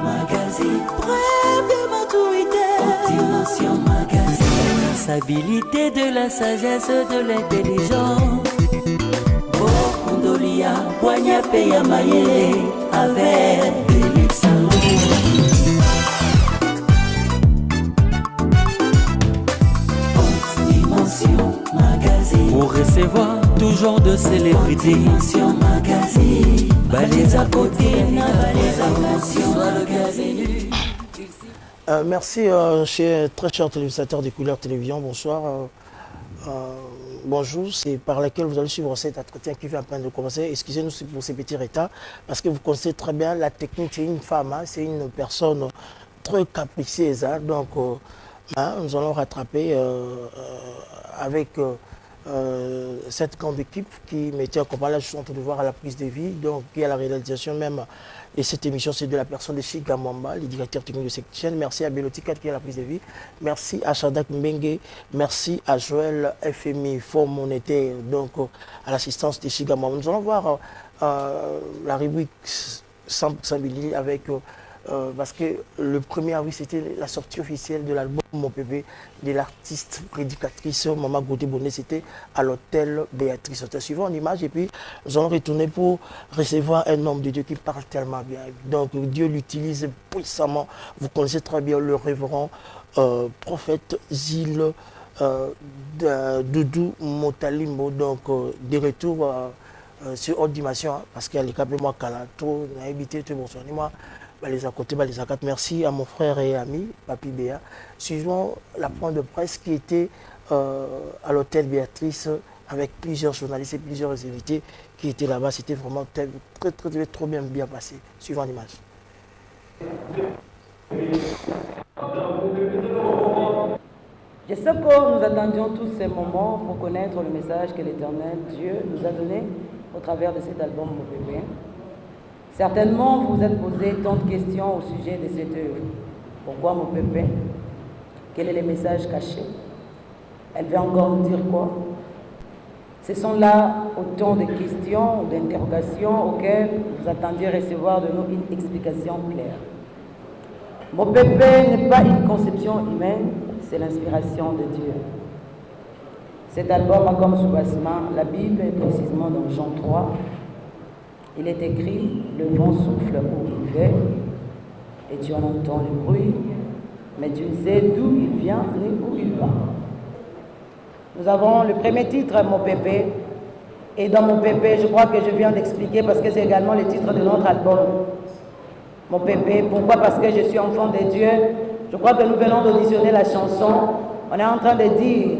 magazine. Bref de maturité, Optimation magazine. La traçabilité de la sagesse, de l'intelligence. Bokundolia, Poigna Peya Maye, avec Félix Salon. Magazine. Pour recevoir toujours de célébrités. Optimation magazine. Balais à côté, balais à soit le gazénu. Merci, très chers téléspectateurs des Couleurs Télévision. Bonsoir. Bonjour, c'est par laquelle vous allez suivre cet entretien qui vient à peine de commencer. Excusez-nous pour ces petits retards, parce que vous connaissez très bien la technique. C'est une femme, hein, c'est une personne très capricieuse. Hein, donc, nous allons rattraper avec cette grande équipe qui mettait en combat. Là, je suis en train de voir à la prise de vie, donc qui a la réalisation même. Et cette émission, c'est de la personne de Chiga Mwamba, le directeur technique de cette chaîne. Merci à Belotika qui a la prise de vie. Merci à Shadak Mbengue. Merci à Joël FMI, Fonds monétaire, donc à l'assistance de Chiga Mwamba. Nous allons voir la rubrique 100% Billy avec... parce que le 1er avril, c'était la sortie officielle de l'album Mon Bébé de l'artiste prédicatrice Maman Gauthier Bonnet. C'était à l'hôtel Béatrice. Suivant en image, et puis nous allons retourner pour recevoir un homme de Dieu qui parle tellement bien. Donc Dieu l'utilise puissamment. Vous connaissez très bien le révérend prophète Zil Doudou Motalimbo. Donc des retours sur haute dimension, hein, parce qu'il y a les câbles moi Calato, on a habité tout bonsoir. Moi, les à côté, les à quatre. Merci à mon frère et ami, Papi Béa. Suivons la pointe de presse qui était à l'hôtel Béatrice avec plusieurs journalistes et plusieurs invités qui étaient là-bas. C'était vraiment trop bien passé. Suivons l'image. Je sais que nous attendions tous ces moments pour connaître le message que l'Éternel Dieu nous a donné au travers de cet album Mon Bébé. Certainement, vous vous êtes posé tant de questions au sujet de cette œuvre. Pourquoi Mon Bébé? Quel est le message caché? Elle veut encore nous dire quoi? Ce sont là autant de questions, d'interrogations auxquelles vous attendiez recevoir de nous une explication claire. Mon Bébé n'est pas une conception humaine, c'est l'inspiration de Dieu. Cet album a comme soubassement la Bible, et précisément dans Jean 3. Il est écrit, le vent souffle où il veut, et tu en entends le bruit, mais tu ne sais d'où il vient ni où il va. Nous avons le premier titre, Mon Bébé, et dans Mon Bébé, je crois que je viens d'expliquer, parce que c'est également le titre de notre album. Mon Bébé, pourquoi? Parce que je suis enfant de Dieu. Je crois que nous venons d'auditionner la chanson. On est en train de dire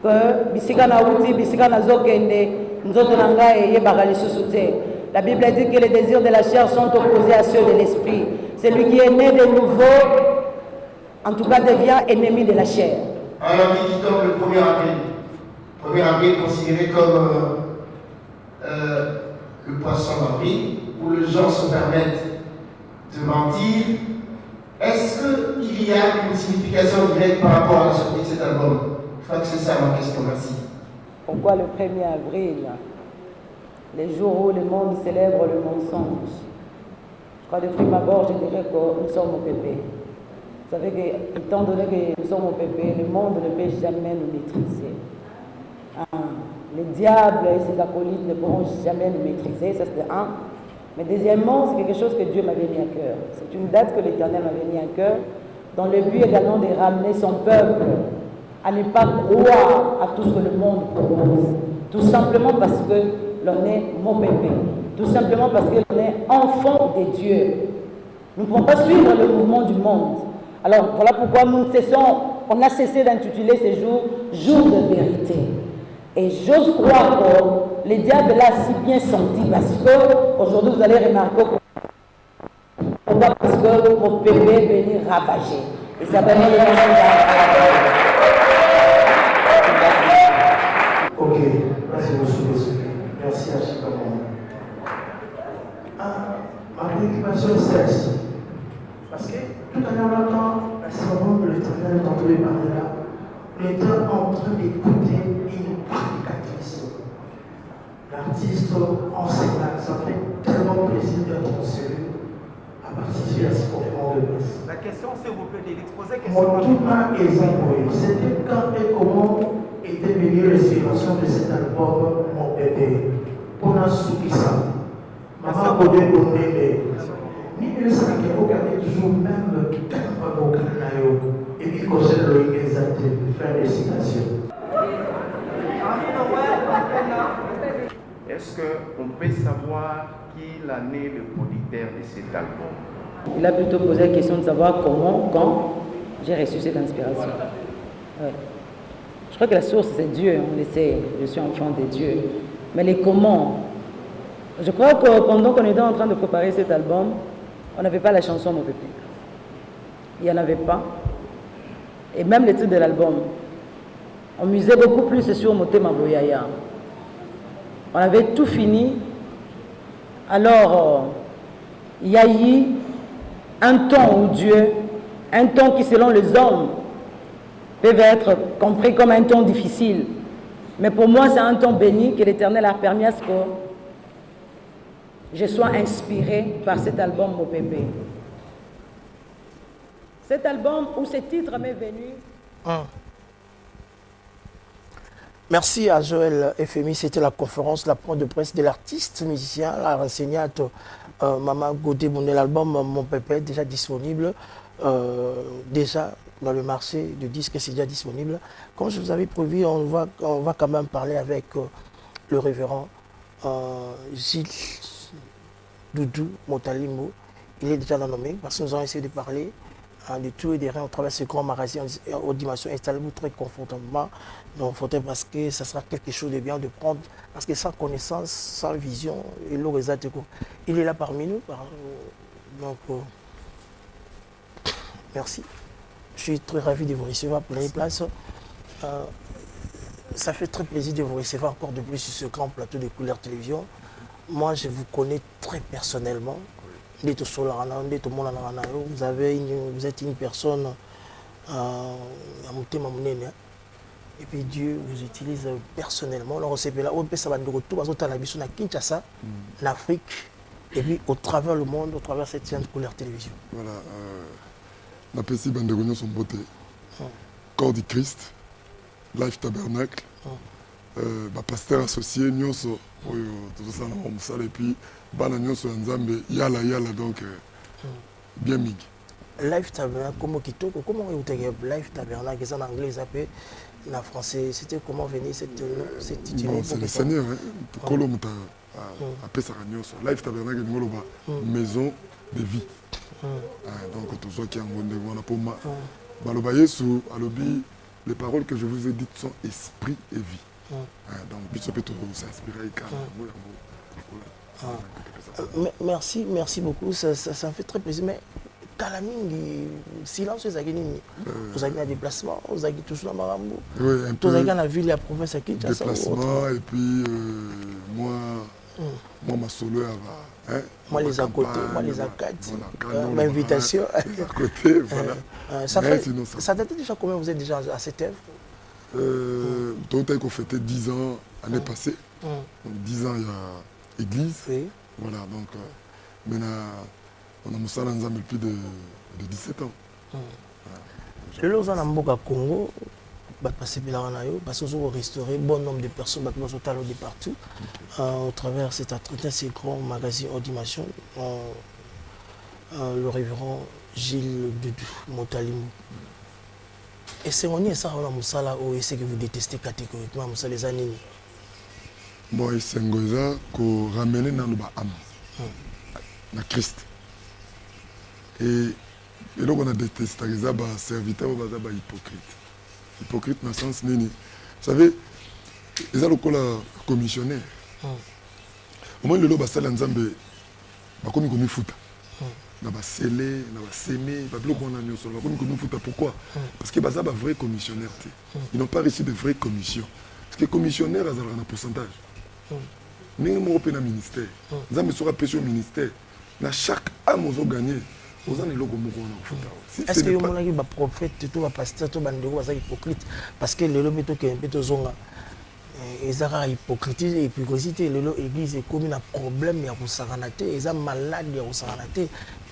que Bisika na uti, Bisika na zokende, nzoto nanga eye bakali susute. La Bible dit que les désirs de la chair sont opposés à ceux de l'esprit. Celui qui est né de nouveau, en tout cas, devient ennemi de la chair. Alors, qui dit donc le 1er avril? 1er avril considéré comme le poisson d'avril, où les gens se permettent de mentir. Est-ce qu'il y a une signification directe par rapport à la sortie de cet album? Je crois que c'est ça ma question. Merci. Pourquoi le 1er avril? Les jours où le monde célèbre le mensonge. Je crois de prime abord, je dirais que nous sommes au bébé. Vous savez que, étant donné que nous sommes au bébé, le monde ne peut jamais nous maîtriser. Les diables et ses acolytes ne pourront jamais nous maîtriser, ça c'est un. Mais deuxièmement, c'est quelque chose que Dieu m'avait mis à cœur. C'est une date que l'Éternel m'avait mis à cœur, dans le but également de ramener son peuple à ne pas croire à tout ce que le monde propose. Tout simplement parce que l'on est mon bébé. Tout simplement parce que l'on est enfant de Dieu. Nous ne pouvons pas suivre le mouvement du monde. Alors voilà pourquoi on a cessé d'intituler ces jours « Jours de vérité ». Et j'ose croire que le diable l'a si bien senti parce qu'aujourd'hui vous allez remarquer pourquoi? Parce que mon bébé est venu ravager. Et ça permet de Ok, merci monsieur. Merci à chacun. Ma préoccupation c'est celle-ci. Parce que tout à l'heure, à ce moment où l'Éternel est entendu parler là, on était en train d'écouter une prédicatrice. L'artiste enseignant, ça fait tellement plaisir d'être en série à participer à cette conférence. La question, s'il vous plaît, de l'exposé que c'était quand et comment était venue l'inspiration de cet album Mon bébé. Pour la Soukissa, Maman Bodé Bondé, ni le Saki, regardez toujours même qui t'aime pas au Canada, et puis qu'on s'est le exact, fin de citation. Est-ce qu'on peut savoir qui l'a né le producteur de cet album? Il a plutôt posé la question de savoir comment, quand j'ai reçu cette inspiration. Ouais. Je crois que la source, c'est Dieu, on le sait, je suis enfant de Dieu. Mais les comment, je crois que pendant qu'on était en train de préparer cet album, on n'avait pas la chanson Mon bébé. Il n'y en avait pas. Et même le titre de l'album, on misait beaucoup plus sur Motema Boyaya. On avait tout fini. Alors, il y a eu un temps où Dieu, un temps qui selon les hommes peut être compris comme un temps difficile. Mais pour moi, c'est un temps béni que l'Éternel a permis à ce que je sois inspiré par cet album Mon bébé. Cet album où ce titre m'est venu. Merci à Joël FMI, c'était la conférence, la point de presse de l'artiste musicien, la enseignante Maman Godé Bondé. L'album Mon Pépé déjà disponible, déjà dans le marché de disques, c'est déjà disponible. Comme je vous avais prévu, on va quand même parler avec le révérend Gilles Doudou Motalimbo. Il est déjà nommé parce que nous avons essayé de parler de tout et de rien au travers de ce grand magasin aux dimensions. Installez-vous très confortablement, parce que ça sera quelque chose de bien de prendre, parce que sans connaissance, sans vision, il est là parmi nous. Donc, merci. Je suis très ravi de vous recevoir pour les places. Ça fait très plaisir de vous recevoir encore de plus sur ce grand plateau de Couleur Télévision. Moi, je vous connais très personnellement. Vous êtes une personne et puis Dieu vous utilise personnellement. On sait là, on peut savoir de retour à Kinshasa, en Afrique, et puis au travers le monde, au travers cette chaîne de Couleur Télévision. Voilà, la PC Bandegonio sont beauté. Corps du Christ, Life Tabernacle, pasteur associé, Nyonso, tout ça, et puis Bana Nyonso Nzambe, Yala, donc bien mig. Life Tabernacle, comment vous avez Life Tabernacle, c'est en anglais, ça peut, en français, c'était comment venir cette titulaire? Bon, c'est le Seigneur, hein. Kolo Mouta, appelle ça Nyonso. Life Tabernacle, maison de vie. Donc, tout ça qui est en gonde, pour moi. Baloba Yesu, Alobi, les paroles que je vous ai dites sont esprit et vie. Donc, Bishop peut s'inspirer. Merci beaucoup, ça me fait très plaisir. Mais Kalaming, silence, vous avez un déplacement, vous avez toujours dans Marambo. Oui, un peu. Vous avez dans la ville, la province à Kinshasa. Déplacement, et puis moi, ma solo, moi les à côté, moi les à quatre. L'invitation. À côté, voilà. Ça date déjà combien vous êtes déjà à cette œuvre? Donc, on a fêté 10 ans l'année passée. Donc 10 ans, il y a église. Oui. Voilà, donc maintenant, on a Moussa Lanzam depuis de 17 ans. Le Lausanne en Mboka Congo, parce que vous restaurez bon nombre de personnes de partout au travers cet entretien, ces grands magazines hors dimension. Le révérend Gilles Doudou Motalimbo. Et c'est ça, Moussala, ou est-ce que vous détestez catégoriquement Moussa les années? Bon, c'est un goza qu'on ramène dans le âme, dans Christ. Et là, on a détesté les serviteurs, on a hypocrite. Hypocrite dans le sens, vous savez, ils ont le commissionnaire. Au moins, le lot, c'est l'ensemble, comme il fout. On va sceller, on va s'aimer, pourquoi? Parce que c'est un vrai commissionnaire. Ils n'ont pas reçu de vraies commissions. Parce que les commissionnaires, ils ont un pourcentage. Nous sommes au ministère. Nous sommes au ministère. Dans chaque âme, nous avons gagné. Nous avons est-ce que vous avez un prophète, un pasteur, un hypocrite? Parce que le lobby est un peu de zonga. Ils ont hypocrisie et hypocrisie. L'église est comme un problème, il y a un malade, il y a un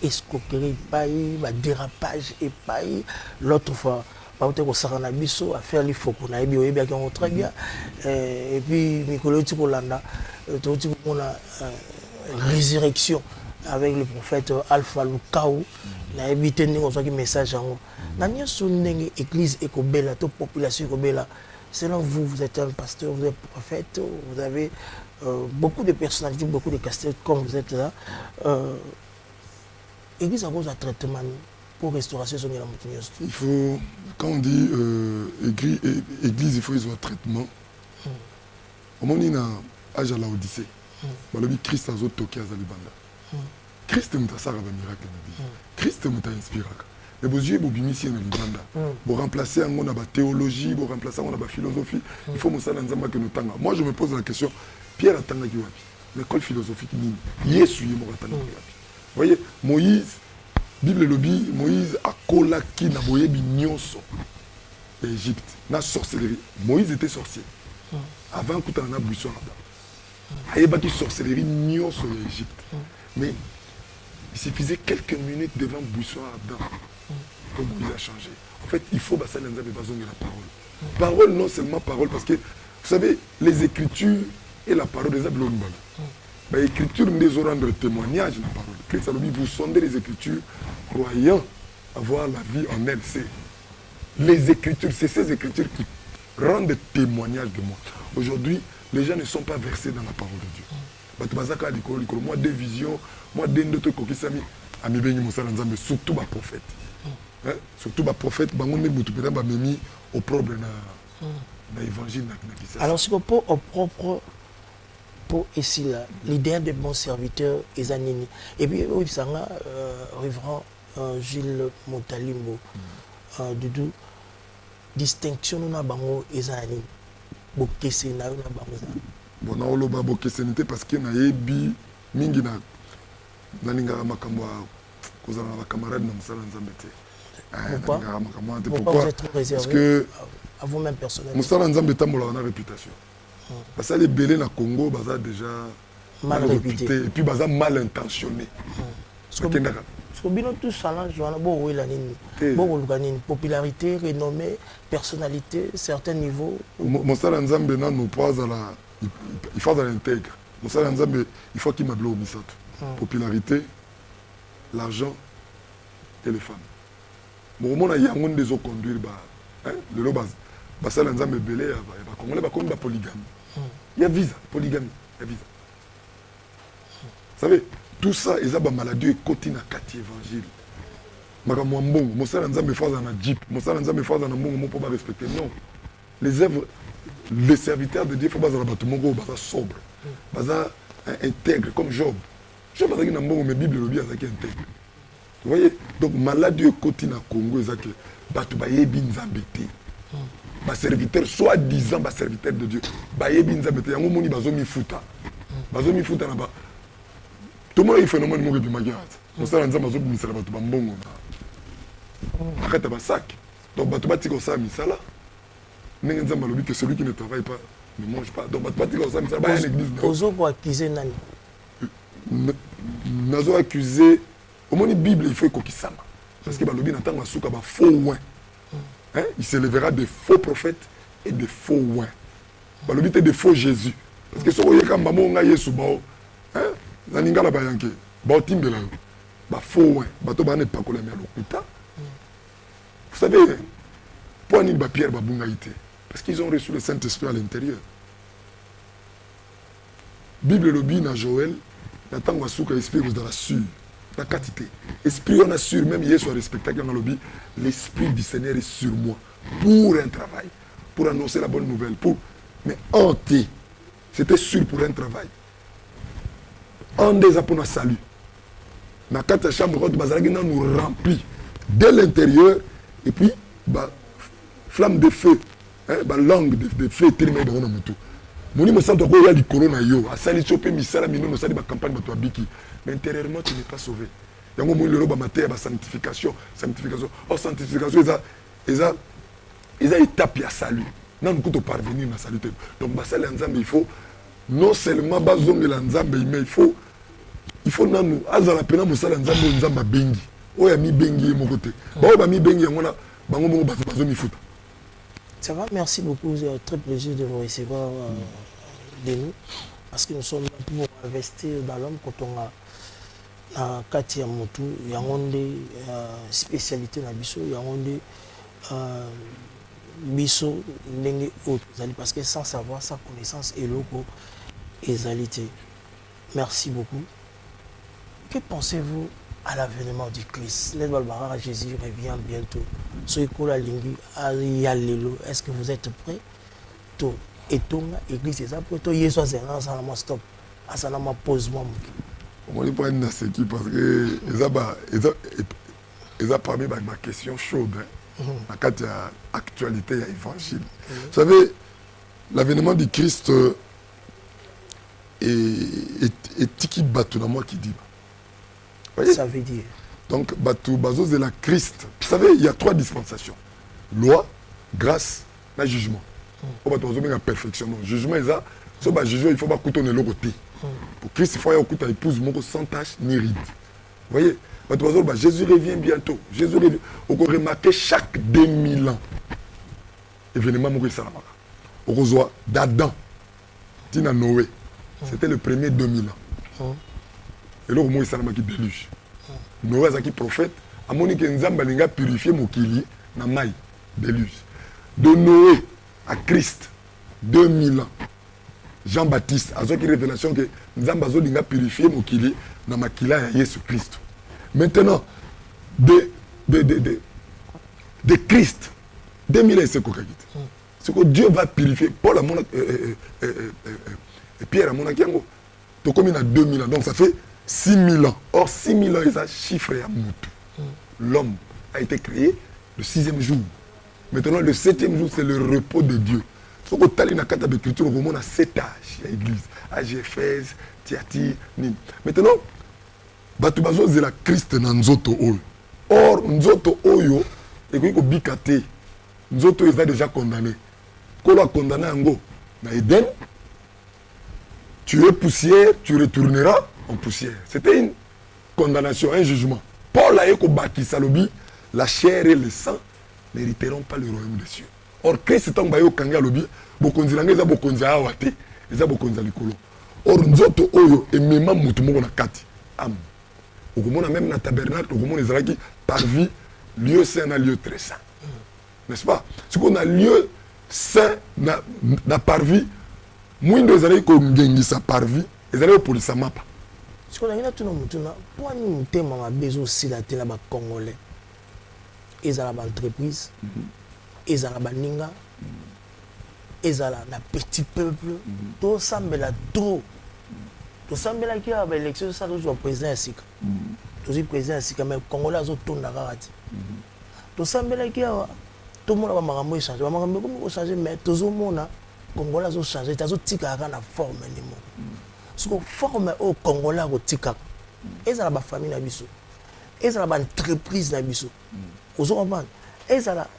escroquerie epai badérapage epai l'autre fois bauti kosaka na biso affaire lifoko nayebi oyebaki yango très bien et puis mikolo oti kolanda toti komona résurrection avec le prophète Alpha Lukau nayebi te ndenge ozwaki message yango na nyonso ndenge église ekobela to population ekobela. Selon vous, vous êtes un pasteur, vous êtes prophète, vous avez beaucoup de personnalités, beaucoup de casquettes comme vous êtes là. Église a besoin de traitement pour restauration de la montagne. Il faut, quand on dit église, il faut qu'ils aient traitement. Au moment où il y a âge à la Odyssée, Christ a toqué à Zalibanda. Christ est un miracle. Christ est un inspirateur. Mais vous avez ici dans Libanda. Vous remplacez la théologie, vous remplacez la philosophie. Il faut que nous tanga. Moi, je me pose la question, Pierre a tanga kiwapi. L'école philosophique, Yesu est mort à tanga kiwapi. Vous voyez, Moïse, Bible lobby, Moïse a kolaki na boyebi nyonso l'Égypte. Na sorcellerie. Moïse était sorcier. Avant que tu en aies buisson là-dedans. Il y a une sorcellerie nyonso l'Égypte. Mais il suffisait quelques minutes devant buisson là-dedans. Comme Moïse a changé. En fait, il faut passer la parole. Parole, non seulement parole, parce que, vous savez, les Écritures et la parole des Ablons. L'écriture nous rendre témoignage de la parole. Christ a dit, vous sondez les Écritures, croyant avoir la vie en elles. C'est les Écritures, c'est ces Écritures qui rendent témoignage de moi. Aujourd'hui, les gens ne sont pas versés dans la parole de Dieu. Moi, des visions, moi, des notes qui sont surtout les prophètes. Surtout les prophètes, ils mis au propre dans l'évangile. Alors, c'est pour au propre, pour ici, l'idéal de bon serviteur, Ezanini. Et puis, oui, ça révérend Gilles Montalimbo, Doudou, distinction, nous avons Ezanini. Bokese na yo na bango. Bon, na oloba bokese nite parce que na yebi mingi na ningaka makambo kozala na camarade na musala nzambe te. Pourquoi? Parce que à vous-même personnellement. Musala nzambe tambola na réputation. Parce que les belés na Congo baza déjà mal réputé et puis baza mal intentionné. Parce que bino tout ça je vois bon oui la nini. Bon une popularité, renommée, personnalité, certains niveaux. Musala nzambe na nous pas à la il faut l'intègre. Musala nzambe il faut qu'il m'able au misato. Popularité, l'argent et les femmes. Bon moment il y a un des autres conduire le loba basala nzambe belé ba congolais ba comme ba polygamie. Il y a visa, polygamie, il y a visa. Vous savez, tout ça, ils ont des maladies et côté na kati évangile. Makamwa mbongo, mosala nzambe faza na jeep, mosala nzambe faza na mbongo pour pas respecter. Non. Les œuvres, les serviteurs de Dieu, il faut pas avoir tout le monde sobre, baza intègre comme Job. Job a dit na mbongo mais Bible le bien ça qui intègre. Vous voyez? Donc maladie et côté na Congo ça que batu ba yebi nzambe te. Ba serviteur soi-disant ba serviteur de Dieu. Ba yebi nzambe te yango moni bazomi futa. Bazomi futa na ba tout le monde a un phénomène de magie. On sait que les gens sont bambongo. Arrête à sac. Donc, tu vas ça, misala. Que celui qui ne travaille pas ne mange pas. Donc, tu vas ça, misala. Il y a une église. Ozo pour accuser Nani. Nazo accusé. Au moins, la Bible, il faut qu'il s'ama. Parce que le Bible n'entend pas faux ouin. Il s'élèvera des faux prophètes et des faux ouin. Le Bible est des faux Jésus. Parce que si vous avez un Naningala bayanke, baotimbela yo, ba faux bato ba ne pakola mais lokuta. Vous savez, pour ni ba Pierre ba bungaïté parce qu'ils ont reçu le Saint-Esprit à l'intérieur. Bible lobby na Joël, na tango asuka esprit vous dans la sûre, la quantité. Esprit on assure même hier soit respecté dans le lobby, l'esprit du Seigneur est sur moi pour un travail, pour annoncer la bonne nouvelle, pour mais hanté. C'était sûr pour un travail. On des pour salut. La carte chambre haute bazaragina nous remplit de l'intérieur et puis flamme de feu, langue de feu tellement dans mon tout. Moni me sent encore il y a du corona yo, à sali chopé misala mino no sali ba campagne ba biki. Mais intérieurement tu n'es pas sauvé. Yango mo le roba mater ba sanctification. Oh sanctification ils a étape à salut. Non nous peut parvenir à salut. Donc basala nzambe il faut non seulement bazongela nzambe mais il il faut nanu azala pena mosala nzambe nzamba bengi oya mi bengi mon côté ba ba mi bengi ngona bango bongo bazo mi futa. Ça va, merci beaucoup, c'est un très plaisir de vous recevoir de nous parce que nous sommes là pour investir dans l'homme quand on a na kati ya motu yango nde spécialité na biso yango nde biso ndenge oyo tozali parce que sans savoir, sans connaissance eloko ezali te. Merci beaucoup. Que pensez-vous à l'avènement du Christ? Jésus revient bientôt. Est-ce que vous êtes prêts? Et ton église est après toi Yesu azana stop azana ma pause moi. On va pas dans ce qui parce que ils a parmi ma question chaude la carte actualité et évangile. Vous savez l'avènement du Christ est tiki bateau dans moi qui dit. Voyez? Ça veut dire. Donc, bateau, bazo de la Christ. Vous savez, il y a 3 dispensations. Loi, grâce, et jugement. On va trouver la perfection. Jugement, il faut pas couper le côté. Pour Christ, il faut que tu épouses sans tache ni ride. Vous voyez? Jésus revient bientôt. Jésus revient. On peut remarquer chaque 2000 ans. Événement, on reçoit d'Adam, Tina Noé. C'était le premier 2000 ans. Et là, il y a qui déluge. Noé est un prophète. À mon avis, il a purifié Mokili, na maï, déluge. De Noé à Christ, 2000 ans. Jean-Baptiste, à une révélation que Nzambazo a purifié Mokili, na makila ya Jésus-Christ. Maintenant, de Christ, 2000 ans, c'est quoi? C'est que Dieu va purifier. Paul a mon Pierre a mon akiango. Tu comme il a 2000 ans. Donc ça fait 6000 ans. Or, 6000 ans, ils ont chiffré à Moutou. L'homme a été créé le 6e jour. Maintenant, le 7e jour, c'est le repos de Dieu. Si on a une carte d'écriture, on a 7 âges. Il y a l'église. Âge Éphèse, Thyatire, Nîmes. Maintenant, Batubazo, c'est la Christ dans Nzoto Oyo. Or, Nzoto Oyo, et qu'on bicate, Nzoto est déjà condamné. Quand on a condamné Ango, dans Eden, tu es poussière, tu retourneras en poussière. C'était une condamnation, un jugement. Paul a dit que Salobi, la chair et le sang n'hériteront pas le royaume des cieux. Or, Christ est en bayo kanga lobi, bokonzilanga eza bokonza awate, eza bokonza likolo. Or, nzoto oyo et même mutumo na kati. Am. Okomona même na tabernacle, okomona ezalaki parvis lieu saint na lieu très saint. N'est-ce pas? Ce qu'on a lieu saint na parvis, mwindo ezalaki ko ngengisa parvis, ezalaki polisa mapa. Ce qu'on a eu là tout le monde, pour nous thème ma besoin aussi la télé ba congolais. Ils ont l'entreprise, ils ont la ninga, ils ont la petit peuple, tout semble là trop. Tout semble là qu'il y a une élection, ça doit président ici. Tout le président ici, mais les Congolais ont tourné la garde. Tout semble là qu'il y a tout le monde a marqué changer, marqué comment changer, mais tout le monde a Congolais ont changé, ils ont tiré la forme ni mot. Ce qu'on forme au Congolais au tika, ils ont la famille na biso, ils ont la entreprise na biso. Ils ont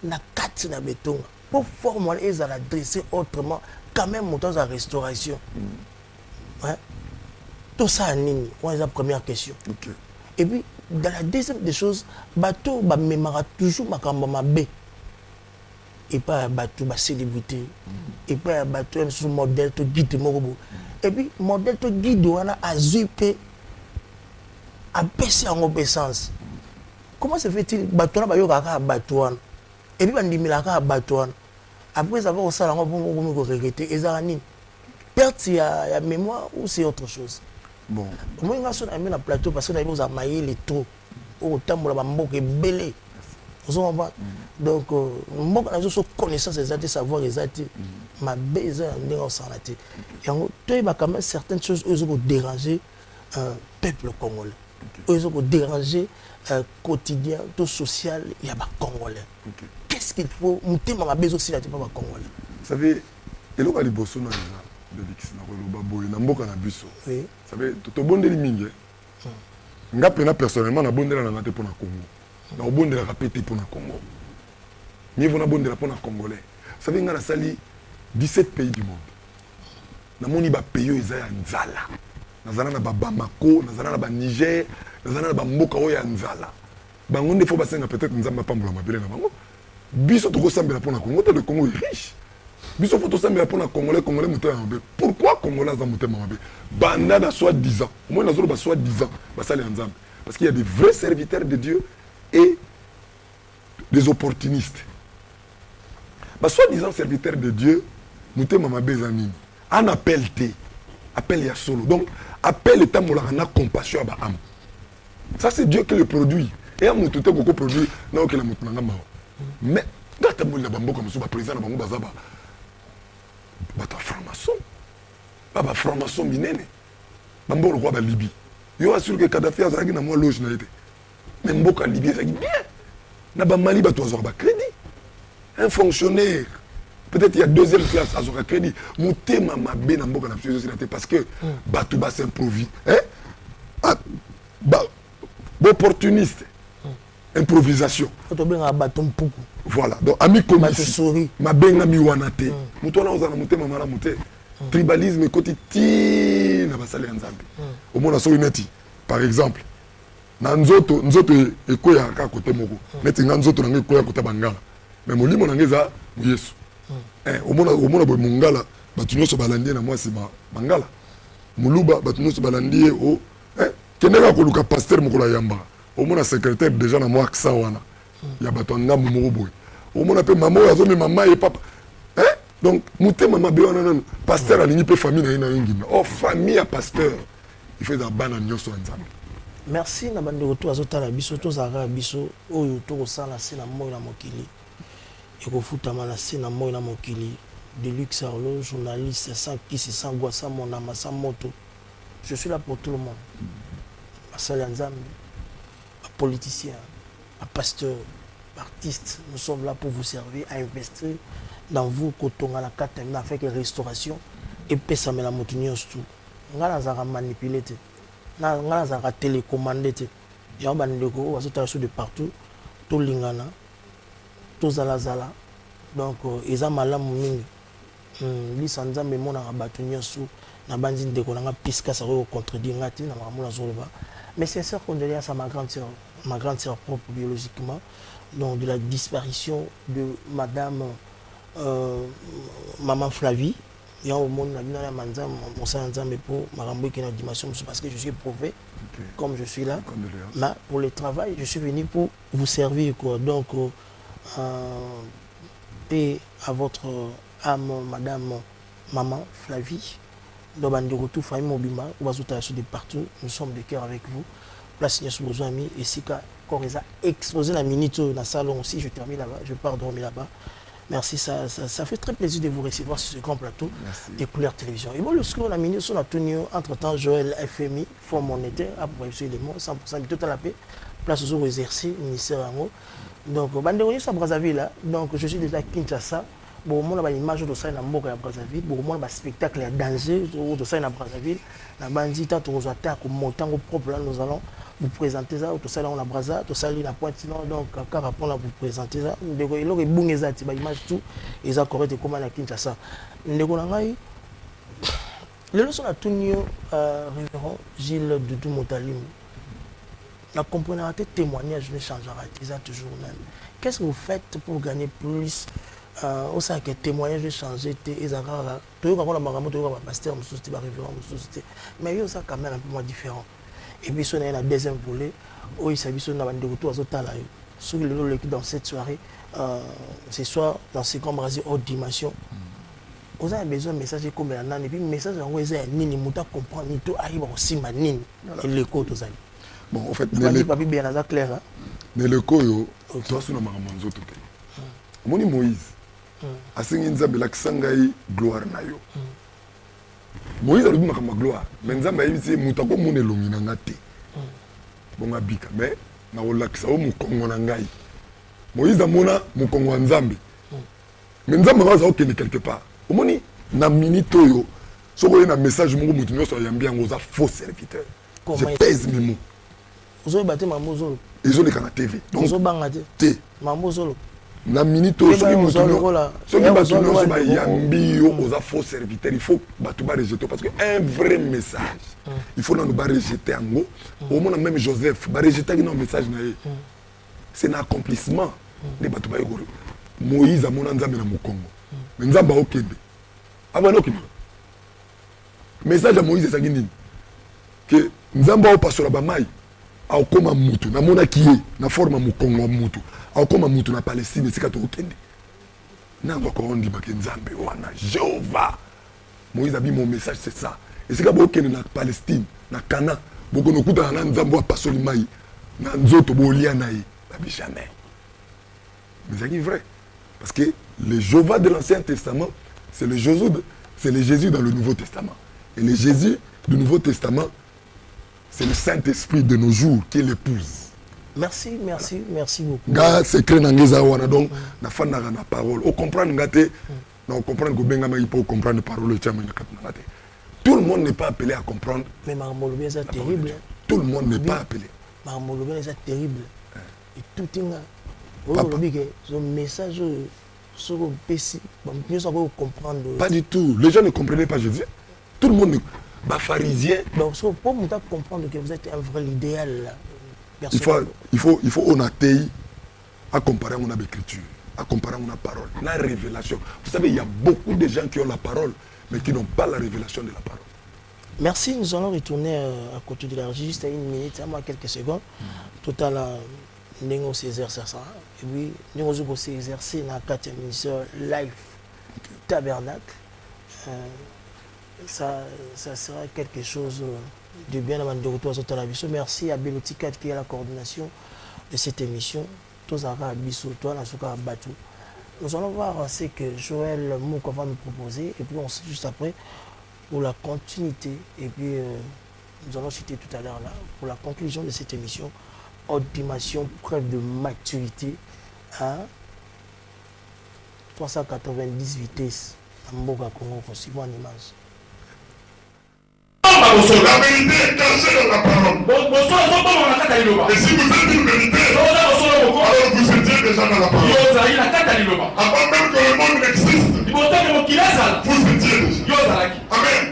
la carte na béton pour former, ils ont la dresser autrement quand même dans la restauration. Ouais. Tout ça nini, c'est la première question. Okay. Et puis dans la deuxième des choses, bateau ba mémora toujours makamba mabe. Et pas bateau ba célébrité. Et pas bateau sur modèle to guide morobo. Et puis modèle to guide wana azupe a baisser en obéissance. Comment se fait-il bateau ba yoka bateau et puis bandimilaka bateau après avoir au salon bon regretter ezarani perte ya mémoire ou c'est autre chose. Bon. Moi on a sur la plateau parce que nous avons maillé les trous au temps la mboka belé. Donc moi on a juste connaissance exacte savoir exact ma base en santé. Et on doit quand même certaines choses qui ont dérangé peuple congolais. Ils ont dérangé quotidien, tout social, il y a des Congolais. Okay. Qu'est-ce qu'il faut? Ma besoin aussi, il y a des Congolais. Vous savez, il y a des Bosso dans le Bix, dans le Boka, dans le Busso. Vous savez, tout le monde est mingi. Personnellement, je suis bon pour le Congo. Je suis bon pour le Congo. Mais je suis bon pour le Congolais. Vous savez, il y a 17 pays du monde. Dans mon pays, il y a Nzala. nazala na Bamako, nazala na Niger, nazala na Bamboka oyo ya nzala. Bango nde faut basenga peut-être nzamba pambola mabele na bango. Biso toko sambela pona Congo, le Congo est riche. Biso faut sambela pona Congolais muté mabe. Pourquoi Congolais za muté mabe? Banda na soi-disant. Au moins nazolo ba soi-disant, basali nzambe. Parce qu'il y a des vrais serviteurs de Dieu et des opportunistes. Bah, soi-disant serviteurs de Dieu, nous sommes ma bezanine. Un appel T, appel ya solo. Donc, appel est à mon compassion à âme. Ça, c'est Dieu qui le produit. Et à mon tout beaucoup produit, non, que la moutonanga mao. Mais, quand tu as bambo comme ça, président de Bango Bazaba, tu as franc-maçon. Bah, franc-maçon minene. Bambo le roi de Libye. Yo assure que Kadhafi a zagi na moi loge na été. Mais mboka Libye zagi bien. Na ba Mali ba to azor crédit. Un fonctionnaire peut-être il y a deuxième classe azor crédit. Mutema mabe na mboka na société parce que batu ba s'improvise. Hein? Opportuniste. Improvisation. Voilà. Donc ami commis. Ma benga mi wanate. Mutona ozana mutema mala mute. Tribalisme côté ti na basali nzambe. Au moins na neti. Par exemple, na nzoto ekoya ka côté moko. Neti nga nzoto na ekoya côté bangala. Mais molimo na ngeza Yesu. Au moins bo mungala batu nyoso balandi na mwasi bangala. Muluba batu nyoso balandi o keneka ko luka pasteur moko la yamba. Au moins secrétaire déjà na moi aksa wana. Ya batu ngamu moko boy. Au moins pe maman azo me maman et papa. Donc, mouté maman béon pasteur a l'uni famille na ingi. Oh famille à pasteur. Il fait un ban en nyoso ensemble. Merci na bande retour azotala biso to zara biso oyo to sala se na moyo na mokili. Et ko futama na se na moyo na mokili. De Luxe Arlo, journaliste sans qui se sans goa sans mon âme sans moto. Je suis là pour tout le monde. Masala nzambe, politicien, pasteur, artiste, nous sommes là pour vous servir à investir dans vous quand on a la carte à faire restauration et puis ça me la montagne tout on a la manipulé on a la télécommandé il y a un bandeko on de partout tout lingana tout zala donc ils ont malam mingi lisanza mais mon abatunion sous na bandi ndeko na piska ça contredire ngati na makamula zoloba mais c'est ça qu'on condoléances à ma grande sœur propre biologiquement donc de la disparition de madame maman Flavie. Il y a un monde pour ma dimension parce que je suis éprouvé comme je suis là. Mais pour le travail, je suis venu pour vous servir quoi. Donc paix à votre âme, madame maman Flavie. Donc de retour famille Mobima, on va de partout. Nous sommes de cœur avec vous. Place sur vos amis et si quand ils ont explosé la minute dans le salon aussi, je termine là-bas, je pars dormir là-bas. Merci, ça fait très plaisir de vous recevoir sur ce grand plateau des Couleurs Télévision. Et bon, le score, la minute, on a tenu entre-temps Joël FMI, Fonds monétaire, après les mots, 100% de tout à la paix, place aux exercices, ministère en haut. Donc, Bandéronie, c'est à Brazzaville, là. Donc, je suis déjà à Kinshasa. Bon, moi, j'ai une image de ça à Brazzaville. Bon, moi, j'ai un spectacle à danger de ça à Brazzaville. La bandit, tant qu'on attaque, on monte au propre, là, nous allons vous présenter ça, tout ça là on a Brazza, tout ça là la pointe donc car après on vous présenter ça, ndeko il aurait bon ezati ba image tout et ça correct comme à Kinshasa. Ndeko na ngai le leçon a tenu révérend Gilles Doudou Motalim. La comprenante témoignage ne changera ça toujours même. Qu'est-ce que vous faites pour gagner plus au sein que témoignage de changer et ça là tout quand on a maramoto on va pasteur me société ba révérend me société mais il y a ça quand même un peu moins différent. Et puis, on a un deuxième volet où il s'agit de de retour à Zotala. Sur l'équipe dans cette soirée, ce soir, dans ce grand Brésil, haute dimension, vous avez besoin de messages comme la nana, et puis, le message, c'est un nini, mouta comprendre, ni tout arrive aussi, ma nini, et l'écho, tout ça. Bon, en fait, pas bien clair. Mais le koyo, toi, c'est un maramanzo tout. Moni Moïse, a signé une zabe, l'accent gloire nayo. Moïse a dit ma gloire mais nzamba yebisi mutako mona elongi na ngate bonga bika mais na olakisa o mukongo na ngai Moïse amona mukongo nzambe mais nzamba va za okende quelque part omoni na minute oyo soko na message moko mutu nyoso yambi yango za faux serviteur je pèse mes mots vous avez battu mambo zolo ils ont les canaux TV donc vous bangate te mambo zolo na minute soki bato nyonso bayambi yo oza faux serviteur il faut bato barejeter parce que un vrai message il faut nano barejeter yango omona même Joseph barejetaki na message na ye c'est un accomplissement nde bato bayekolo Moïse amona nzambe na mokongo mais nzambe aokende abana okende message ya Moïse ezalaki nini ke nzambe aopasola bamai aokoma mutu namonaki ye na forme ya mokongo ya mutu aokoma mutu na Palestine esika tokokende nango akondimaka nzambe wana Jéhovah Moïse abi mon message c'est ça esika bokende na Palestine na Cana bokono okutana na nzambe apasoli mai na nzoto bolia na ye babi jamais mais c'est vrai parce que le Jéhovah de l'Ancien Testament c'est le Jésus dans le Nouveau Testament et le Jésus du Nouveau Testament c'est le Saint-Esprit de nos jours qui l'épouse. Merci beaucoup. Ga secret nangeza wana donc na fanda na parole. On comprend ngate, na on comprend que benga il peut comprendre parole tchama na ngate. Tout le monde n'est pas appelé à comprendre. Mais Marmolobé c'est terrible. Tout le monde n'est pas appelé. Marmolobé c'est terrible. Et tout est ce message sur le PC, mieux ça va comprendre. Pas du tout. Les gens ne comprenaient pas Jésus. Tout le monde pharisien. Donc, pour vous comprendre que vous êtes un vrai idéal. Il faut on a taillé à comparer à mon écriture, à comparer à mon parole, la révélation. Vous savez, il y a beaucoup de gens qui ont la parole, mais qui n'ont pas la révélation de la parole. Merci, nous allons retourner à côté de la juste à une minute, à moi quelques secondes. Tout à l'heure, nous s'exercer ça. Et puis, nous allons s'exercer dans la 4e émission live tabernacle. Ça sera quelque chose de bien avant de retour à la vision. Merci à Belotikat qui est à la coordination de cette émission. Tous à Bisso, toi, à Batou. Nous allons voir ce que Joël Mouk va nous proposer et puis on sait juste après pour la continuité. Et puis nous allons citer tout à l'heure là pour la conclusion de cette émission. Haute dimension, preuve de maturité. 390 vitesses. Mboka Congo, suivant l'image. La vérité est cachée dans la parole. Et si vous êtes une vérité, alors vous étiez déjà dans la parole. Avant même que le monde n'existe, vous étiez déjà.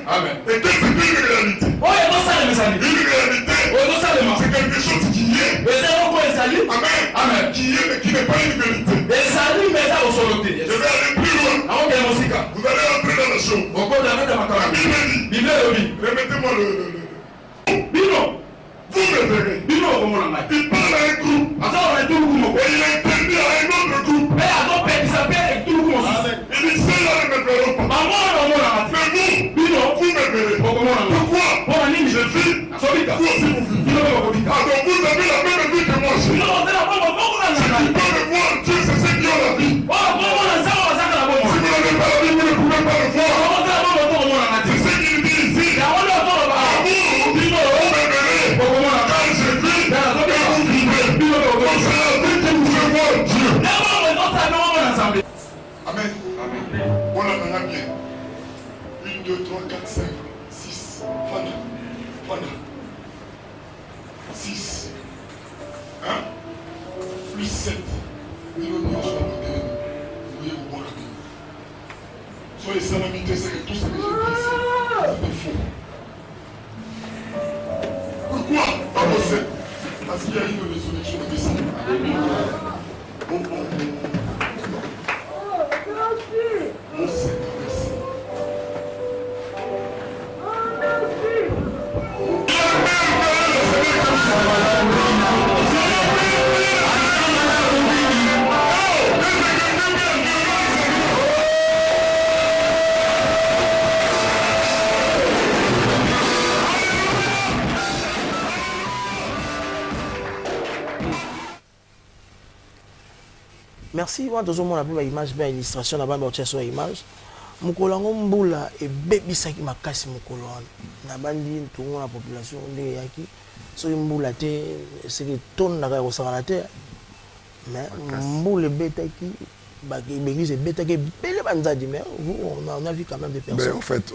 Amen. Et qu'est-ce que c'est une réalité? Une réalité, c'est quelque chose qui est. Amen. Qui est mais qui n'est pas une vérité. Je vais aller plus loin. Vous allez entrer dans la chose. La Bible dit. Remettez-moi le. Bino, vous me verrez. Il parle à un groupe. Et il a interdit à un autre groupe. Il dit ceux-là ne me verront pas. Mais vous me verrez. Pourquoi? Je vis. Vous aussi vous vivez. Alors vous avez la même vie que moi. Si tu peux le voir, Dieu c'est ceux qui ont la vie. Si vous n'avez pas la vie, vous ne pouvez pas le voir. C'est ce qu'il dit ici. Amen. On a bien. 1, 2, 3, 4, 5, 6. Fanda. 6. 1. Plus 7. Soyez salamité, c'est tout ce que je dis. C'est faux. Pourquoi? Parce qu'il y a une résurrection de ça. Mon Seigneur, merci. Merci. Moi, toujours mon appel image, bien illustration, là-bas, mais sur l'image. Mukolango mbula et bébé ça qui m'a cassé mukolon. Na bandi tout la population de yaki. So mbula té c'est que ton na ka osala té. Mais mbula bêta qui bah l'église bêta qui belle banzadi mais on a vu quand même des personnes. Mais en fait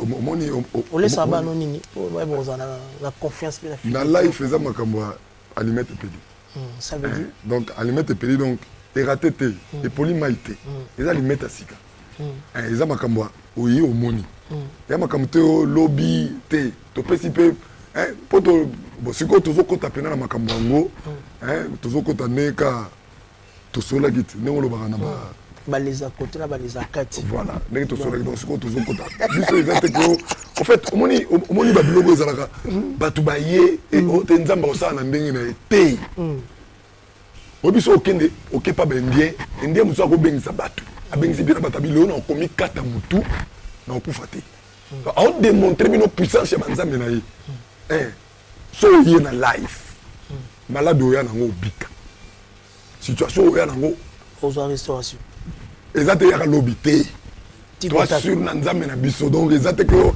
on laisse ça non nini. Ouais bon on a la confiance la life faisait makambo alimete peli. Ça veut dire donc alimete peli donc eraté te epoli mai te eza limete ya sika eza makambo oyi omoni ya makambo te lobi te topesi mpe mpo sikoyo tozokɔta mpena na makambo yango tozokɔta ne ka tosolaki te ndenge olobaka na baleza côté na baleza kati voilà ndenge tosolaki donc sikoyo tozokɔta biso eza te ko en fait omoni babiloko ezalaka bato baye te nzambe akosala na ndenge na ye te oyebi so okende okepa baindien indien mosusu akobengisa bato abengisi bino bato abileo na okomi kata motu na okufa te aodemontre bino puissance ya banzambe na ye so oye na life malade oya nango obika situation oya nango ozwa restauration eza te yaka lobi te toi sur na nzambe na biso donc eza te ke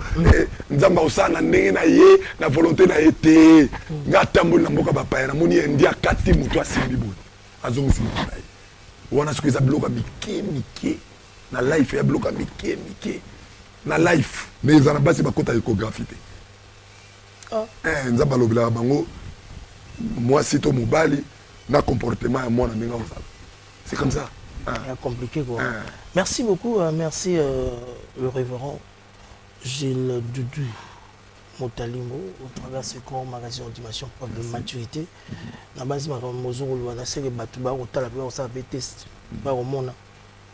nzambe akosala na ndenge na ye na volonté na ye te nga atamboli na mboka bapaya namoni endi akati motu asimbi boye azongisi motu na ye wana soki eza biloko ya mike na life ya biloko ya mike na life nde eza na basi bakota échographie te nzambe alobelaka bango mwasi to mobali na comportement ya mwana ndenge akozala c'est comme ça compliqué quoi. Merci beaucoup, merci le révérend Gilles Dudu Motalimo au travers de ce grand magazine d'animation preuve de maturité. La base de ma maison, on a essayé de battre au talent, on s'est fait test, pas au monde,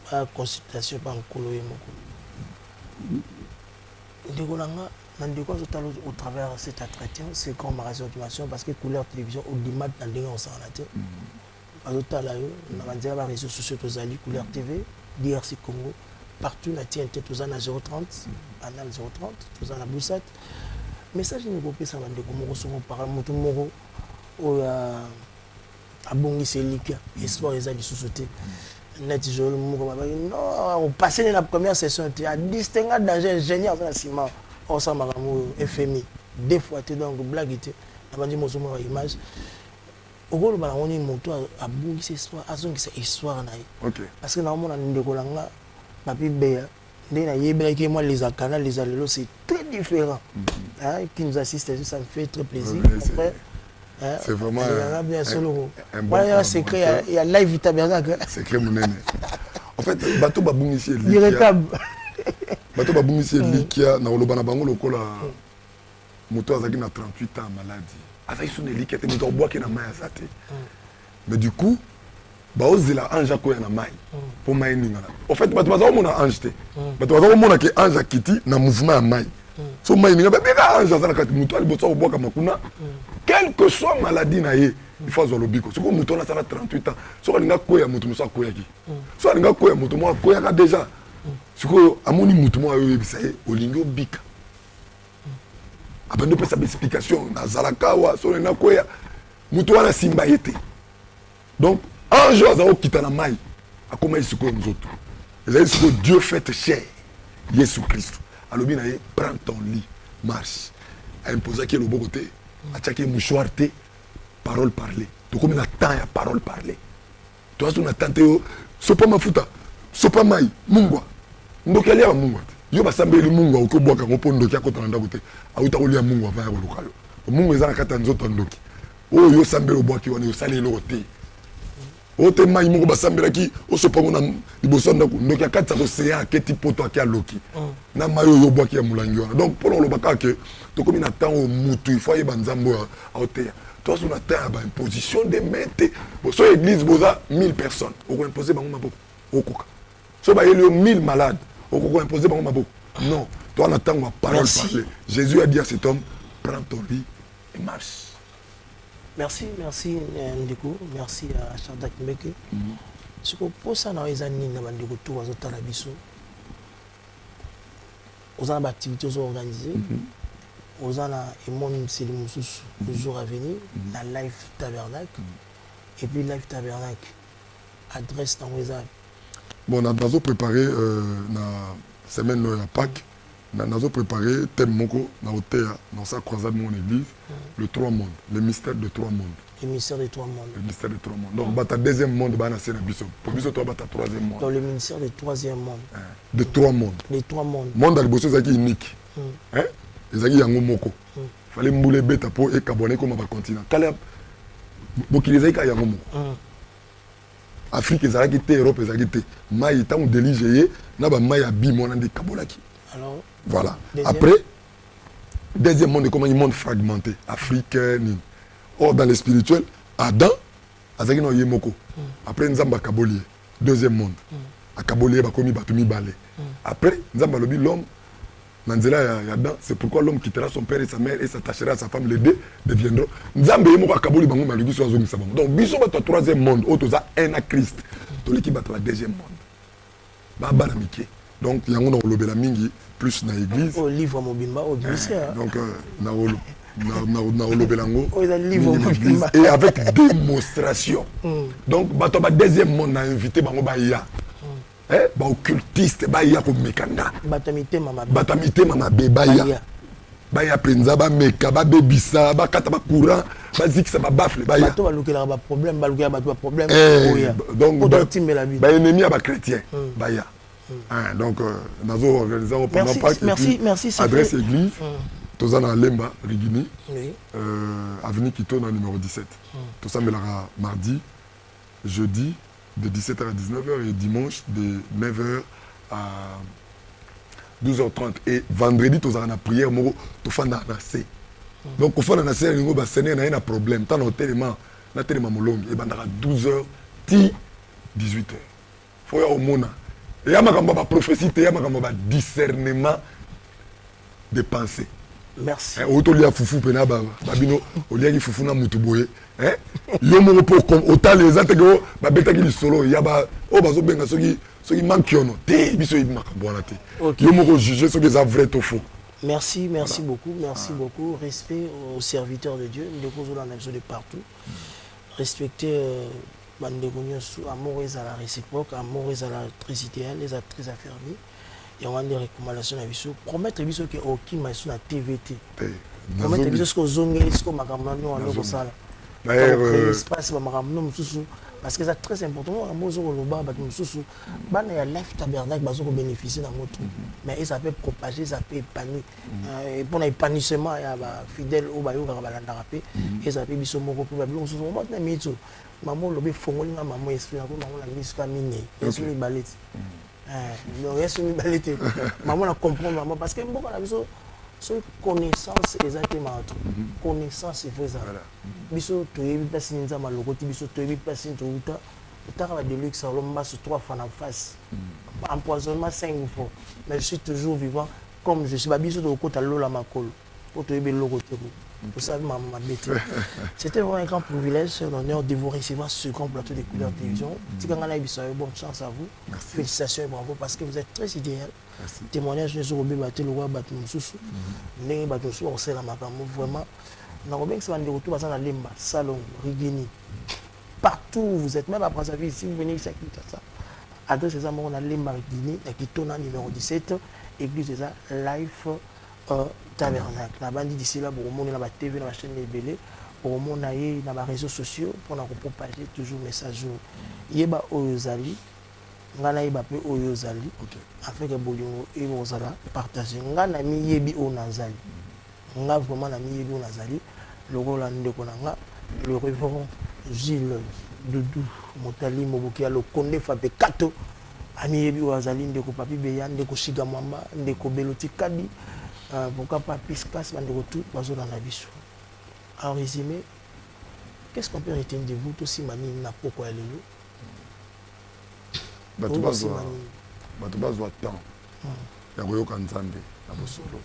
pas consultation, pas en coloyer. Au travers de cet entretien, ce grand magazine d'animation, parce que couleur télévision, au dimat, dans les on s'en a été. On a réseaux sociaux Tozali, Couleur TV, DRC Congo, partout, on a TNT, Tozana 030, Anal 030, Tozana Boussat. Message de groupe, ça va de Komoro, sur par Moto Moro, à Bongi, c'est Lika, espoir, les amis sous-sautés. Net, je non, on passait la première session, à distinguer danger ingénieur dans le ciment, on s'en m'a FMI, des fois, tu es donc blague, on a dit mon image. Ogolo bala woni moto abungisa histoire azongisa histoire na ye parce que na mona ndeko langa papi beya ndé na yebela ki moi les akana les alelo c'est très différent qui nous assiste ça me fait très plaisir c'est vraiment bien solo voilà secret il y a live tabernacle secret munene en fait bato babungisi irrétable bato babungisi likia na oloba na bango lokola moto azaki na 38 ans maladie azaki so na likia te moto obwaki na mai aza te mais du coup baozela ange akoya na mai mpo mai ningana en fait bato baza komona ange te bato baza komona ke ange akiti na mouvement ya mai so mai ninga babeka ange aza na kati moto aliboso akobwaka makuna quelle que soit maladie na ye il faut azwa lobiko soki moto wana asala 38 ans soki alinga koya moto mosu akoyaki soki alinga koya moto moko akoyaka déjà sikoyo amoni moto moko ayoyebisa ye olingi obika abandi opesa baexplication nazalaka awa soki alinga koya moto wana simba ye te donc ange aza okita na mai akoma ye sikoyo nzoto ezali sikoyo Dieu fait chair Yesu Christ alobi na ye prends ton lit marche aimpozaki ye loboko te atiaki ye mouchoir te parole parler tokomi na temps ya parole parler toaso na temps te yo sopa mafuta sopa mai mungwa ndoki aliaka mungwa te yo basambeli mungwa oki obwaka yango mpo ndoki akota na ndako te auta kolia mungwa ava ya koluka yo mungwa eza na kati ya nzoto ya ndoki oyo yo sambeli obwaki wana yosali eloko te oyo te mai moko basambelaki osopango na liboso ya ndako ndoki akatisa koseya aketi poto ake aloki na mai oyo obwaki ya molangi wana donc mpona oloba kaka ke tokomi na ntango oyo mutu ifo ayeba nzambe oyo aoteya toaso na ntango ya baimposition de main te so église boza 1000 personnes okoimpose bango maboko okoka so bayeli yo 1000 malades okokoimpose bango maboko non toa na ntango ya parole parler Jésus a dit à cet homme prends ton lit et marche. Merci, merci Ndeko, merci à Chardak Mbeke. Ce que pour ça, nous avons des retours à la biso. Nous avons des activités organisées. Nous avons le jour à venir, la Live Tabernacle. Et puis Live Tabernacle, adresse dans les arbres. Bon, nous avons préparé la semaine de Pâques. Nous avons préparé thème moko dans sa croisade de mon église, le 3 mondes, le mystère de 3 mondes. Le mystère des 3 mondes. Le mystère des 3 mondes. Donc, le deuxième monde, c'est le biso. Pour biso, toi, le troisième monde. Donc, le mystère des 3e monde. De 3 mondes. Les 3 mondes. Monde, c'est unique. C'est yango moko. Il fallait mouler bêta pour et cabonner comme un continent. Kaleb, donc il est yango moko. Afrique ezalaki te, Europe ezalaki te. Mai tant déligé, na ba mai abi mon ande kabolaki. Alors, voilà. Deuxième. Après, deuxième monde, comment un monde fragmenté, africain. Or, dans le spirituel, Adam, azaki no yemoko. Après, Nzamba Kabolié, deuxième monde. A Kabolié, bakomi batumi balé. Après, Nzamba lobi l'homme, Nanzela Adam, c'est pourquoi l'homme quittera son père et sa mère et s'attachera à sa femme, les deux deviendront. Nzamba yemoko a Kaboli bango malubi so azomi sabam. Donc, biso bato troisième monde, otoza un à Christ. Toleki bato la deuxième monde. Baba na mike. Donc, il y a un lobela mingi plus na église. au livre Mobimba, au ministère. Donc, na lobelango. Oh, il y a le livre Mobimba. Et avec démonstration. Donc, bato ba deuxième monde a invité bango ba ya. Ba occultiste ba ya ko mekanda. Batamité mama. Batamité mama be ba ya. Ba ya prenza ba meka ba bebisa ba kata ba courant ba zikisa ba bafle ba ya. Bato ba lukela ba problème, ba lukela ba problème. Donc ba ennemi à ba chrétien ba ya. Donc, nous avons organisé pendant Pâques. Merci. Adresse église, tous en Lemba, Rigini, Oui. avenue Quito, dans le numéro 17. Tout ça, mardi, jeudi, de 17h à 19h et dimanche, de 9h à 12h30. Et vendredi, tous en prière, tout fait dans la C. Donc, au fond, dans la C, il y a un problème. Tant tellement, et ben, 12h, 18h. Il faut y avoir au monde. Il y a ma prophétie, il y a ma discernement de pensée. Merci. Autolia fufu pena babino olia ki fufu na mutuboye yo mo po comme autant les autres ba betaki li solo ya ba o bazo benga soki mankiono te biso yi makambo na te yo mo ko juger soki za vrai to faux. Merci beaucoup. Respect aux serviteurs de Dieu, nous devons de partout. Respecter amour à la réciproque, amour à la tricité, les actrices affermies. Et on a des recommandations à Bissou. Promettre que aucun maïsou na TVT. Promettre que ce que zongue, ce que makamano en eau sala. Espace makamano mususu parce que c'est très important. Amozo loba bat mususu. Bana ya life tabernacle bazo bénéficier dans notre. Mais ça peut propager, ça peut épanouir. Et pour l'épanouissement, il y a fidèles au bayo kabalanda rapé. Et ça peut biso moko pour babilo mususu. On va mettre maman lobe fongoli na maman esprit na ko maman la miska mine. Yesu ni baleti. Donc, est-ce que maman a compris maman parce que beaucoup de choses connaissance exactement connaissance c'est vrai ça biso to yebi place nza malokoti biso to yebi place to uta utaka de luxe lomba sur 3 fois en face empoisonnement 5 fois mais je suis toujours vivant comme je suis biso to kota lola makolo pour to yebi lokote vous savez maman bête. C'était vraiment un grand privilège et un honneur de vous recevoir sur ce grand plateau de Couleurs Télévision. Bonne chance à vous. Merci. Félicitations et bravo parce que vous êtes très idéal. Témoignage de Robé Baté, le roi Baté Moussoussou. Né Baté Moussoussou, on sait la makamou vraiment. Dans Robé, c'est un des retours à Lemba, Salon, Rigini. Partout où vous êtes, même après sa vie, si vous venez ici à Kinshasa, adresse c'est ça, on a Lemba Rigini, qui tourne numéro 17, église c'est ça, Life. Tabernacle. La bande d'ici là, pour remonter la TV, la chaîne Libélé, pour remonter dans les réseaux sociaux, pour propager toujours le message. Il y a Oyozali, il y a Oyozali, afin que vous partagez. Il y a Yebi Onazali. Il y a vraiment Yebi Onazali. Le Roland de Konanga, le révérend Gilles Doudou, Motali Mobokia, le Kondé Fabé Kato, Ami Yebi Onazali, Ndeko Papi Beyan, Ndeko Shigamamba, Ndeko Beloti Kadi. Pourquoi pas Piscas, tout dans la vie. En résumé, qu'est-ce qu'on peut retenir de vous, tout si mani n'a pas quoi aller là? Tu vas voir temps. Il y a un Nzambe na bosolo.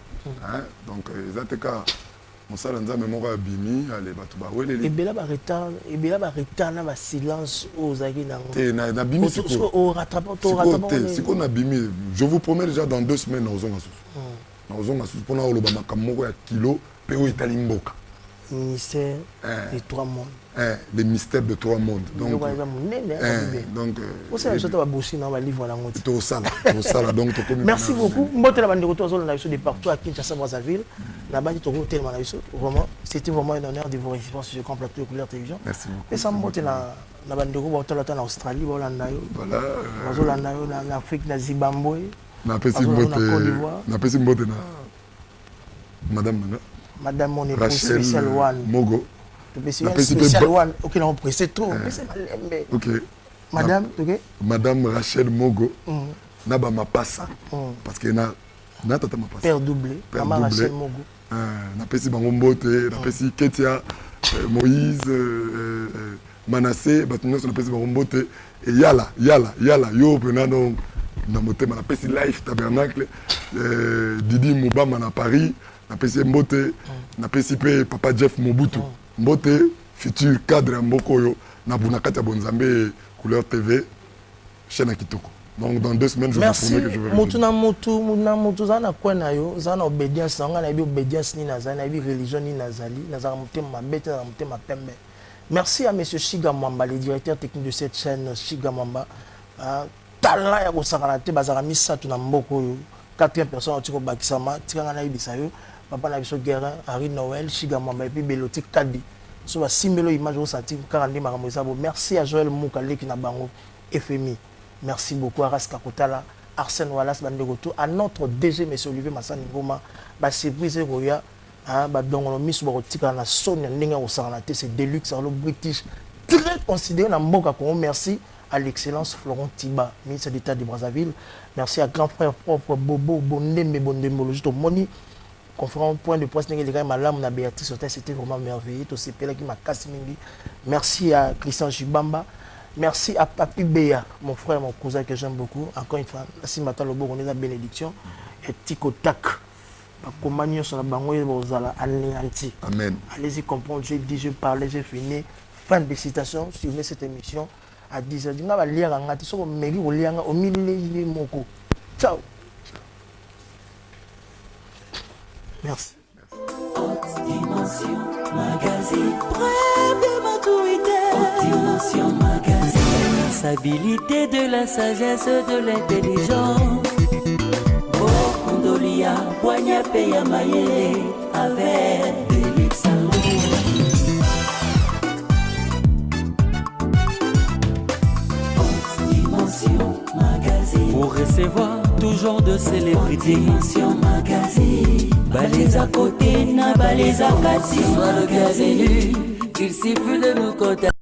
Donc les cas mon sala Nzambe moko abimi allez batu ba welele. Et bela ba retard na ba silence aux agis na. Na bimi siko. Au rattrapant. Siko na bimi. Je vous promets déjà dans 2 semaines nous allons pour nous le makamoko ya kilo peo itali mboka. Ministère des 3 mondes. Les mystères de 3 mondes. Donc vous savez ça va bosser dans le livre là ngoti. To sala donc to comme. Merci beaucoup. Mbote la bande de retour dans la de partout à Kinshasa Brazzaville. La bande to tellement la vraiment c'était vraiment un honneur de vous recevoir sur ce grand plateau de Couleurs Télévision. Merci beaucoup. Et ça mbote la bande de retour en Australie, voilà en Afrique, en Zimbabwe. Napesi mbote na madame Nana. Madame mon épouse spécial one. Mogo. Spécial one. OK, non, c'est trop. Mais c'est mal. OK. Madame, ok? Madame Rachel Mogo, Naba Mapassa, parce que na tata Mapassa. Père doublé, Maman Rachel Mogo. Na pesi Bangombote, na pesi Ketia, Moïse, Manassé, Batunos, na pesi Bangombote, et Yala, yo, Penano, na motema, na pesi Life Tabernacle, Didi Moubama na Paris, na pesi Mbote, na pesi Papa Jeff Mobutu, Mbote, futur cadre à Mbokoyo, na Bunakata Bonzambe, Couleur TV, chaîne à Kitoko. Donc dans 2 semaines, je vous promets que je vais revenir. Mutu zana kwa na yo, zana obédience, na bi obédience ni nazali, na bi religion ni nazali, nazara mutema bete na mutema pembe. Merci à monsieur Shiga Mwamba, le directeur technique de cette chaîne Shiga Mwamba. Talent ya kosakana te bazara misatu na mboko yo. 4e personne otiko bakisama, tikanga na yibisa yo. Papa na biso Guérin, Harry Noël, Shiga Mwamba et puis Beloti Kadi. So ba simelo image au sati 40 makambo sabo. Merci à Joël Moukale qui na bango FMI. Merci beaucoup à Raska Kotala, Arsène Wallace Bandegoto, à notre DG M. Olivier Massani Ngoma, ba surprise Roya, ba dongono miss Barotika na Sonia Ninga au Saranate, c'est Deluxe, le British, très considéré dans Mboka Congo. Merci à l'excellence Florent Tiba, ministre d'État de Brazzaville. Merci à grand frère propre Bobo Bondembe Bondembo, juste au Moni. Conférence point de presse Nengeleka Malam na Béatrice Hôtel, c'était vraiment merveilleux. Tout c'est qui m'a cassé. Merci à Christian Jibamba. Merci à Papi Béa, mon frère, mon cousin que j'aime beaucoup. Encore une fois, merci Mata Lobo, on est la bénédiction. Et Tico Tac, compagnon sur la bangoye, vous allez anéantir. Amen. Allez-y comprendre, j'ai dit, je parlais, j'ai fini. Fin de citation, suivez cette émission à 10h. Je vais lire en gâteau, je vais lire au milieu de mon coup. Ciao. Merci. Haute Dimension Magazine, bref de maturité. Haute Dimension Magazine, responsabilité de la sagesse, de l'intelligence. Bokundolia, Boigna Peya Maye, avec Deluxe. Haute Dimension Magazine, pour recevoir toujours de célébrités. Haute Dimension Magazine, balais à côté, na balais à Kassi, soit le bienvenu. Il suffit de nous contacter.